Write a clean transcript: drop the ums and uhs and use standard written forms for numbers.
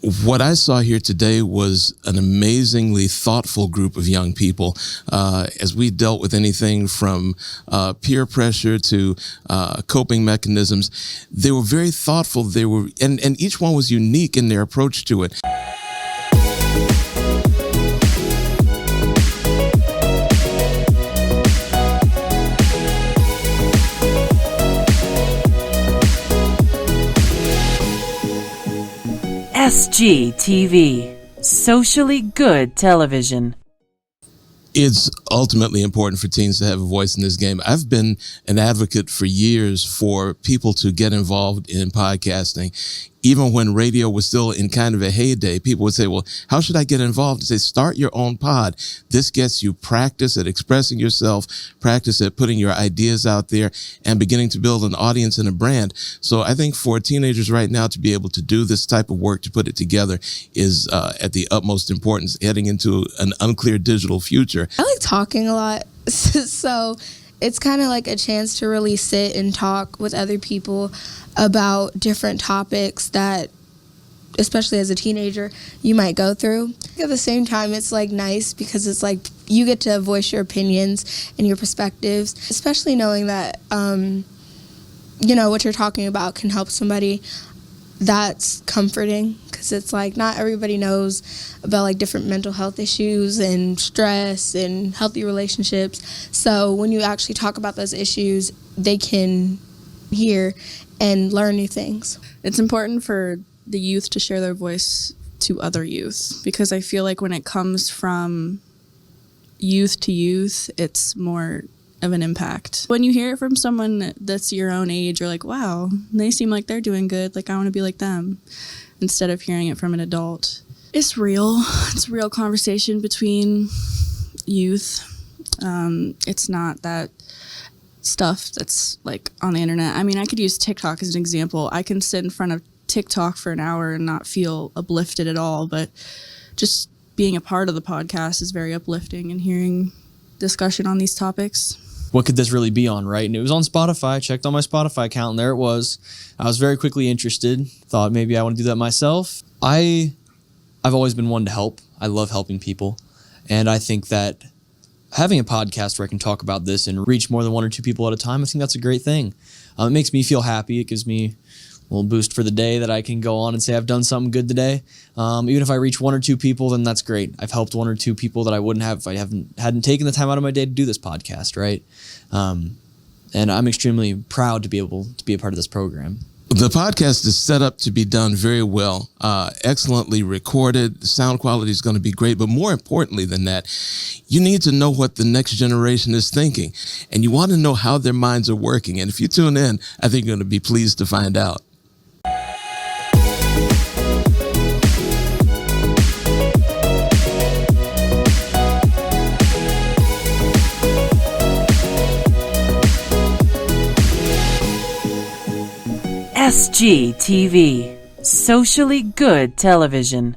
What I saw here today was an amazingly thoughtful group of young people. As we dealt with anything from peer pressure to coping mechanisms, they were very thoughtful. And each one was unique in their approach to it. SGTV, socially good television. It's ultimately important for teens to have a voice in this game. I've been an advocate for years for people to get involved in podcasting. Even when radio was still in kind of a heyday, people would say, well, how should I get involved? I say, start your own pod. This gets you practice at expressing yourself, practice at putting your ideas out there, and beginning to build an audience and a brand. So I think for teenagers right now to be able to do this type of work, to put it together, is at the utmost importance heading into an unclear digital future. I like talking a lot, so it's kind of like a chance to really sit and talk with other people about different topics that, especially as a teenager, you might go through. At the same time, it's like nice because it's like you get to voice your opinions and your perspectives, especially knowing that, what you're talking about can help somebody. That's comforting because it's like not everybody knows about like different mental health issues and stress and healthy relationships. So when you actually talk about those issues, they can hear and learn new things. It's important for the youth to share their voice to other youth because I feel like when it comes from youth to youth, it's more of an impact. When you hear it from someone that's your own age, you're like, wow, they seem like they're doing good. Like, I want to be like them, instead of hearing it from an adult. It's real. It's a real conversation between youth. It's not that stuff that's like on the internet. I mean, I could use TikTok as an example. I can sit in front of TikTok for an hour and not feel uplifted at all, but just being a part of the podcast is very uplifting and hearing discussion on these topics. What could this really be on, right? And it was on Spotify. I checked on my Spotify account, and there it was. I was very quickly interested. Thought maybe I want to do that myself. I've always been one to help. I love helping people. And I think that having a podcast where I can talk about this and reach more than one or two people at a time, I think that's a great thing. It makes me feel happy. It gives me a little boost for the day that I can go on and say I've done something good today. Even if I reach one or two people, then that's great. I've helped one or two people that I wouldn't have if I hadn't taken the time out of my day to do this podcast, right? And I'm extremely proud to be able to be a part of this program. The podcast is set up to be done very well, excellently recorded. The sound quality is going to be great. But more importantly than that, you need to know what the next generation is thinking. And you want to know how their minds are working. And if you tune in, I think you're going to be pleased to find out. SGTV, socially good television.